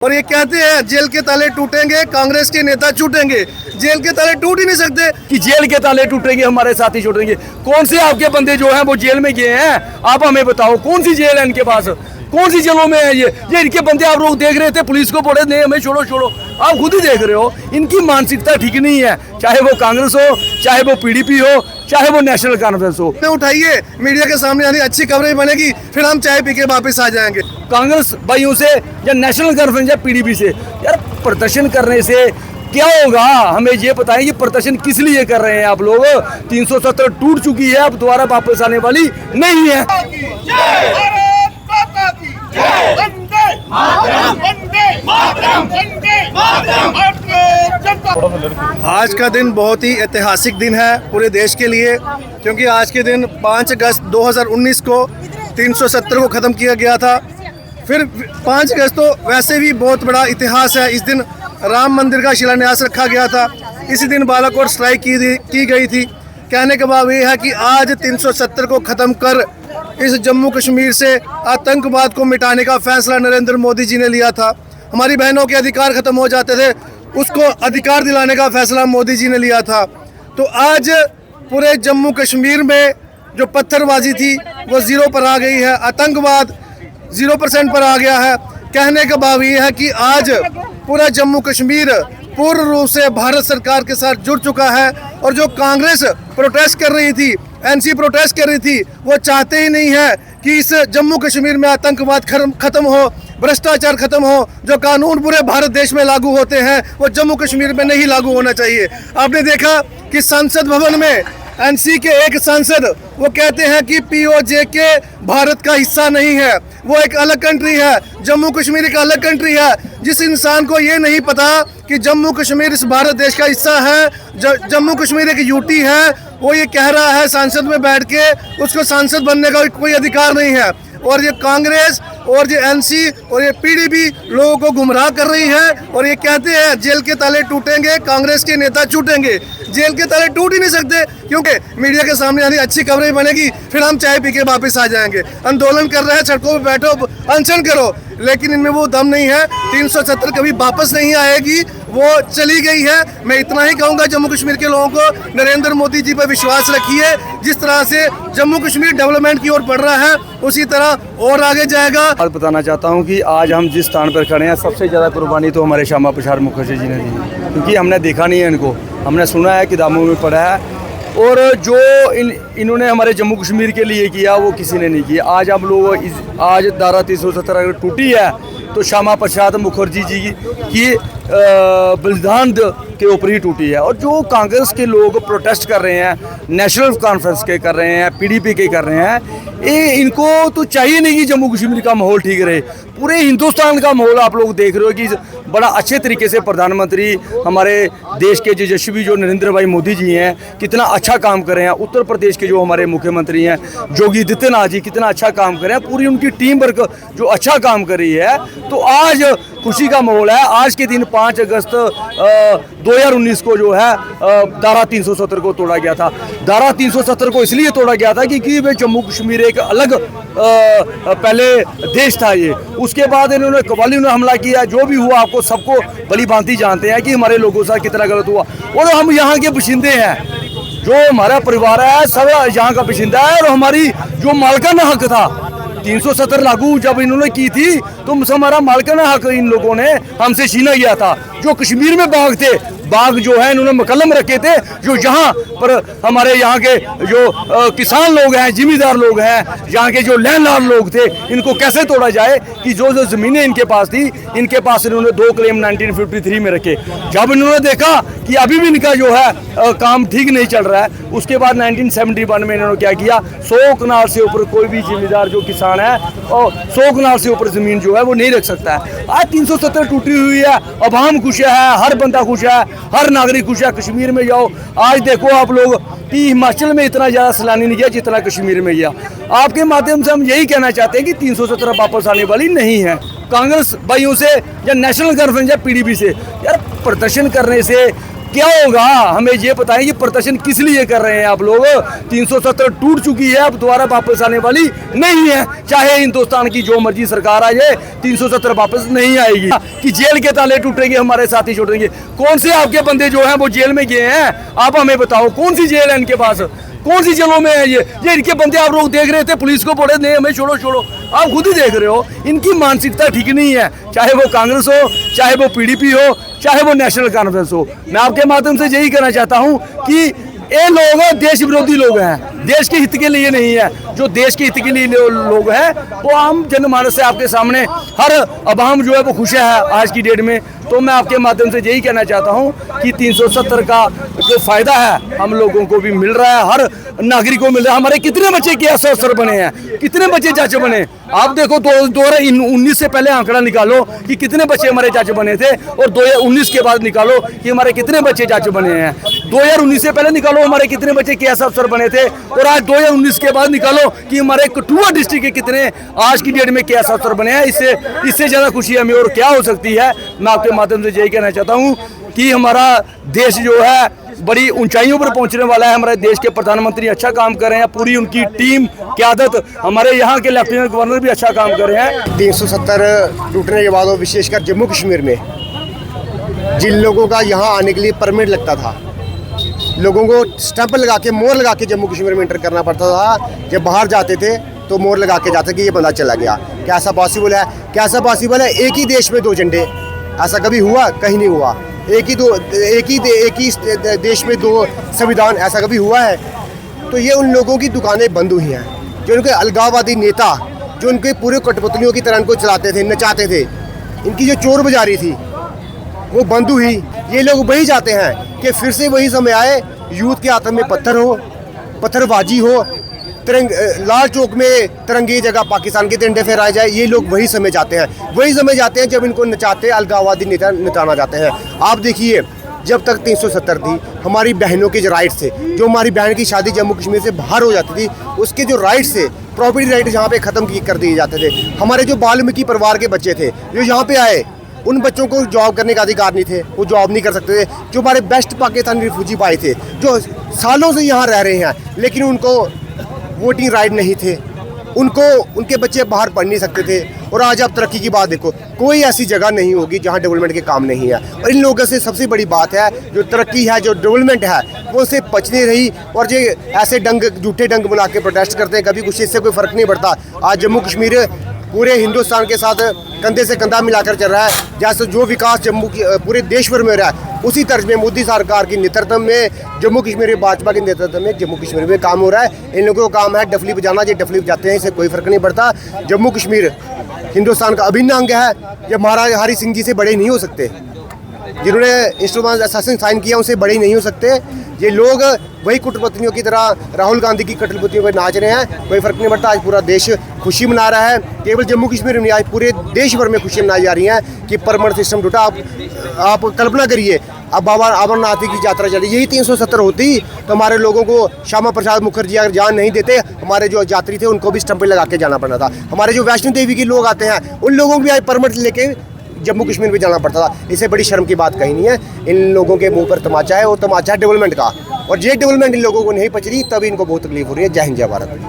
और ये कहते हैं जेल के ताले टूटेंगे, कांग्रेस के नेता छूटेंगे। जेल के ताले टूट ही नहीं सकते कि जेल के ताले टूटेंगे, हमारे साथी छूटेंगे। कौन से आपके बंदे जो हैं वो जेल में गए हैं? आप हमें बताओ, कौन सी जेल है इनके पास? कौन सी जेलों में है ये इनके बंदे? आप लोग देख रहे थे, पुलिस को बोले नहीं हमें छोड़ो छोड़ो। आप खुद ही देख रहे हो, इनकी मानसिकता ठीक नहीं है, चाहे वो कांग्रेस हो, चाहे वो पीडीपी हो, चाहे वो नेशनल कॉन्फ्रेंस हो। उठाइए, मीडिया के सामने आनी अच्छी खबरें बनेगी, फिर हम चाय पी के वापस आ जाएंगे। कांग्रेस भाइयों से या नेशनल कॉन्फ्रेंस या पीडीपी से यार प्रदर्शन करने से क्या होगा? हमें ये बताएं कि प्रदर्शन किस लिए कर रहे हैं आप लोग? 370 टूट चुकी है, अब दोबारा वापस आने वाली नहीं है। आज का दिन बहुत ही ऐतिहासिक दिन है पूरे देश के लिए, क्योंकि आज के दिन 5 अगस्त 2019 को 370 को ख़त्म किया गया था। फिर 5 अगस्त तो वैसे भी बहुत बड़ा इतिहास है। इस दिन राम मंदिर का शिलान्यास रखा गया था, इसी दिन बालाकोट स्ट्राइक की गई थी। कहने का भाव ये है कि आज 370 को ख़त्म कर इस जम्मू कश्मीर से आतंकवाद को मिटाने का फैसला नरेंद्र मोदी जी ने लिया था। हमारी बहनों के अधिकार ख़त्म हो जाते थे, उसको अधिकार दिलाने का फैसला मोदी जी ने लिया था। तो आज पूरे जम्मू कश्मीर में जो पत्थरबाजी थी वो ज़ीरो पर आ गई है, आतंकवाद 0% पर आ गया है। कहने का भाव ये है कि आज पूरा जम्मू कश्मीर पूर्ण रूप से भारत सरकार के साथ जुड़ चुका है। और जो कांग्रेस प्रोटेस्ट कर रही थी, एनसी प्रोटेस्ट कर रही थी, वो चाहते ही नहीं है कि इस जम्मू कश्मीर में आतंकवाद खत्म हो, भ्रष्टाचार खत्म हो। जो कानून पूरे भारत देश में लागू होते हैं वो जम्मू कश्मीर में नहीं लागू होना चाहिए। आपने देखा कि संसद भवन में एनसी के एक सांसद वो कहते हैं कि POJK भारत का हिस्सा नहीं है, वो एक अलग कंट्री है, जम्मू कश्मीर एक अलग कंट्री है। जिस इंसान को ये नहीं पता कि जम्मू कश्मीर इस भारत देश का हिस्सा है, जम्मू कश्मीर एक यूटी है, वो ये कह रहा है सांसद में बैठ के, उसको सांसद बनने का कोई अधिकार नहीं है। और ये कांग्रेस और ये एनसी और ये पीडीपी लोगों को गुमराह कर रही है और ये कहते हैं जेल के ताले टूटेंगे, कांग्रेस के नेता छूटेंगे। जेल के ताले टूट ही नहीं सकते, क्योंकि मीडिया के सामने आनी अच्छी खबरें बनेगी, फिर हम चाय पी के वापस आ जाएंगे। आंदोलन कर रहे हैं, सड़कों पर बैठो, अनशन करो, लेकिन इनमें वो दम नहीं है। 370 कभी वापस नहीं आएगी, वो चली गई है। मैं इतना ही कहूँगा जम्मू कश्मीर के लोगों को, नरेंद्र मोदी जी पर विश्वास रखिए। जिस तरह से जम्मू कश्मीर डेवलपमेंट की ओर बढ़ रहा है, उसी तरह और आगे जाएगा। और बताना चाहता हूँ कि आज हम जिस स्थान पर खड़े हैं, सबसे ज़्यादा कुर्बानी तो हमारे श्यामा प्रसाद मुखर्जी जी ने दी, क्योंकि हमने देखा नहीं है इनको, हमने सुना है कि दामों में पड़ा है। और जो इन्होंने हमारे जम्मू कश्मीर के लिए किया वो किसी ने नहीं किया। आज हम लोग आज धारा 370 अगर टूटी है तो श्यामा प्रसाद मुखर्जी जी की बलिदान के ऊपर ही टूटी है। और जो कांग्रेस के लोग प्रोटेस्ट कर रहे हैं, नेशनल कॉन्फ्रेंस के कर रहे हैं, पीडीपी के कर रहे हैं, ये इनको तो चाहिए नहीं कि जम्मू कश्मीर का माहौल ठीक रहे। पूरे हिंदुस्तान का माहौल आप लोग देख रहे हो कि बड़ा अच्छे तरीके से प्रधानमंत्री हमारे देश के यशस्वी जो नरेंद्र भाई मोदी जी हैं कितना अच्छा काम कर रहे हैं। उत्तर प्रदेश के जो हमारे मुख्यमंत्री हैं योगी आदित्यनाथ जी कितना अच्छा काम कर रहे हैं, पूरी उनकी टीम वर्क जो अच्छा काम कर रही है। तो आज खुशी का माहौल है। आज के दिन 5 अगस्त 2019 को जो है धारा 370 को तोड़ा गया था। धारा 370 को इसलिए तोड़ा गया था क्योंकि वे जम्मू कश्मीर एक अलग पहले देश था ये। उसके बाद इन्होंने कव्वालियों ने हमला किया, जो भी हुआ आपको सबको भली भांति जानते हैं कि हमारे लोगों से कितना गलत हुआ। और हम यहाँ के बशिंदे हैं, जो हमारा परिवार है सब यहाँ का बशिंदा है। और हमारी जो मालिकाना हक था 370 लागू जब इन्होंने की थी तो हमारा मालिकाना हक इन लोगों ने हमसे छीना गया था। जो कश्मीर में बाग थे, बाग जो है इन्होंने मुकल्लम रखे थे, जो यहाँ पर हमारे यहाँ के जो किसान लोग हैं, जिम्मेदार लोग हैं, यहाँ के जो लैंडलॉर्ड लोग थे, इनको कैसे तोड़ा जाए कि जो जो ज़मीनें इनके पास थी, इनके पास इन्होंने 2 क्लेम 1953 में रखे। जब इन्होंने देखा कि अभी भी इनका जो है काम ठीक नहीं चल रहा है, उसके बाद 1971 में इन्होंने क्या किया, 100 कनाल से ऊपर कोई भी जिम्मेदार जो किसान है और 100 कनाल से ऊपर ज़मीन जो है वो नहीं रख सकता है। आज 370 टूटी हुई है, अब हम खुश है, हर बंदा खुश है, हर नागरिक खुश है। कश्मीर में जाओ, आज देखो आप लोग कि हिमाचल में इतना ज़्यादा सैलानी नहीं गया जितना कश्मीर में गया। आपके माध्यम से हम यही कहना चाहते हैं कि 370 वापस आने वाली नहीं है। कांग्रेस भाइयों से या नेशनल कॉन्फ्रेंस या पीडीपी से यार प्रदर्शन करने से क्या होगा? हमें ये बताएं कि प्रदर्शन किस लिए कर रहे हैं आप लोग? 370 टूट चुकी है, अब दोबारा वापस आने वाली नहीं है। चाहे हिंदुस्तान की जो मर्जी सरकार आ जाए, 370 वापस नहीं आएगी। कि जेल के ताले टूटेंगे, हमारे साथी छूटेंगे। कौन से आपके बंदे जो हैं वो जेल में गए हैं? आप हमें बताओ, कौन सी जेल है इनके पास? कौन सी जेलों में है ये इनके बंदे? आप लोग देख रहे थे, पुलिस को बोले नहीं हमें छोड़ो छोड़ो, आप खुद ही देख रहे हो। इनकी मानसिकता ठीक नहीं है, चाहे वो कांग्रेस हो, चाहे वो पीडीपी हो, चाहे वो नेशनल कॉन्फ्रेंस हो। मैं आपके माध्यम से यही कहना चाहता हूं कि ये लोग देश विरोधी लोग हैं, देश के हित के लिए नहीं है। जो देश के हित के लिए लोग हैं वो आम जनमानस से आपके सामने हर अवाम जो है वो खुश है आज की डेट में। तो मैं आपके माध्यम से यही कहना चाहता हूं कि 370 का जो फायदा है हम लोगों को भी मिल रहा है, हर नागरिक को मिल रहा है। हमारे कितने बच्चे के अफसर बने हैं, कितने बच्चे जज बने? आप देखो 2019 से पहले आंकड़ा निकालो कि कितने बच्चे हमारे जज बने थे, और 2019 के बाद निकालो कि हमारे कितने बच्चे जज बने हैं। 2019 से पहले निकालो हमारे कितने बच्चे केएस अफसर बने थे, और आज 2019 के बाद निकालो कि हमारे कठुआ डिस्ट्रिक्ट के कितने आज की डेट में केएस अफसर बने हैं। इससे ज़्यादा खुशी हमें और क्या हो सकती है? मैं आपके माध्यम से यही कहना चाहता हूँ कि हमारा देश जो है बड़ी ऊंचाइयों पर पहुंचने वाला है। हमारे देश के प्रधानमंत्री अच्छा काम कर रहे हैं, पूरी उनकी टीम क़यादत, हमारे यहाँ के लेफ्टिनेंट गवर्नर भी अच्छा काम कर रहे हैं। 370 टूटने के बाद, और विशेषकर जम्मू कश्मीर में जिन लोगों का यहाँ आने के लिए परमिट लगता था, लोगों को स्टैंप लगा के, मोहर लगा के जम्मू कश्मीर में एंटर करना पड़ता था। जब बाहर जाते थे तो मोहर लगा के जाते कि ये बंदा चला गया। क्या ऐसा पॉसिबल है? क्या ऐसा पॉसिबल है? एक ही देश में दो झंडे, ऐसा कभी हुआ? कहीं नहीं हुआ। एक ही देश में दो संविधान, ऐसा कभी हुआ है? तो ये उन लोगों की दुकानें बंद हुई हैं, जो उनके अलगाववादी नेता, जो उनके पूरे कठपुतलियों की तरह इनको चलाते थे, नचाते थे। इनकी जो चोर बाजारी थी वो बंद हुई। ये लोग वही चाहते हैं कि फिर से वही समय आए, यूथ के हाथ में पत्थर हो, पत्थरबाजी हो, लाल चौक में तिरंगे जगह पाकिस्तान के झंडे फहराए जाए। ये लोग वही समय चाहते हैं, वही समय चाहते हैं जब इनको नचाते, अलगाववादी नेता नचाना चाहते हैं। आप देखिए, जब तक 370 थी, हमारी बहनों के जो राइट्स थे, जो हमारी बहन की शादी जम्मू कश्मीर से बाहर हो जाती थी, उसके जो राइट्स थे, प्रॉपर्टी राइट यहाँ पे ख़त्म कर दिए जाते थे। हमारे जो वाल्मीकि परिवार के बच्चे थे जो यहाँ पे आए, उन बच्चों को जॉब करने का अधिकार नहीं थे, वो जॉब नहीं कर सकते थे। जो हमारे बेस्ट पाकिस्तानी रिफ्यूजी भाई थे, जो सालों से यहाँ रह रहे हैं, लेकिन उनको वोटिंग राइट नहीं थे, उनको, उनके बच्चे बाहर पढ़ नहीं सकते थे। और आज आप तरक्की की बात देखो, कोई ऐसी जगह नहीं होगी जहाँ डेवलपमेंट के काम नहीं है। और इन लोगों से सबसे बड़ी बात है, जो तरक्की है, जो डेवलपमेंट है, वो उसे पचनी रही। और ये ऐसे झूठे डंग बना के प्रोटेस्ट करते हैं, कभी कुछ इससे कोई फ़र्क नहीं पड़ता। आज जम्मू कश्मीर पूरे हिंदुस्तान के साथ कंधे से कंधा मिलाकर चल रहा है। जैसे जो विकास जम्मू की पूरे देश भर में हो रहा है, उसी तर्ज में मोदी सरकार की नेतृत्व में जम्मू कश्मीर में, भाजपा के नेतृत्व में जम्मू कश्मीर में काम हो रहा है। इन लोगों का काम है डफली बजाना। ये डफली बजाते हैं, इससे कोई फ़र्क नहीं पड़ता। जम्मू कश्मीर हिंदुस्तान का अभिन्न अंग है। ये हरी सिंह जी से बड़े नहीं हो सकते, जिन्होंने इंस्ट्रूमेंट असेसिंग साइन किया उनसे बड़े नहीं हो सकते। ये लोग वही कठपुतलियों की तरह राहुल गांधी की कठपुतलियों पर नाच रहे हैं, कोई फ़र्क नहीं पड़ता। आज पूरा देश खुशी मना रहा है। केवल जम्मू कश्मीर में नहीं, आज पूरे देश भर में खुशी मनाई जा रही हैं कि परमानेंट सिस्टम टूटा। आप कल्पना करिए, अब बाबा अमरनाथ की यात्रा चली, यही 370 होती तो हमारे लोगों को श्यामा प्रसाद मुखर्जी अगर जान नहीं देते, हमारे जो यात्री थे उनको भी स्टंप लगा के जाना पड़ता था। हमारे जो वैष्णो देवी के लोग आते हैं, उन लोगों को भी आज परमिट लेके जम्मू कश्मीर में जाना पड़ता था। इससे बड़ी शर्म की बात कहीं नहीं है। इन लोगों के मुंह पर तमाचा है, और तमाचा है डेवलपमेंट का। और ये डेवलपमेंट इन लोगों को नहीं पच रही, तभी इनको बहुत तकलीफ हो रही है। जय हिंद, जय भारत।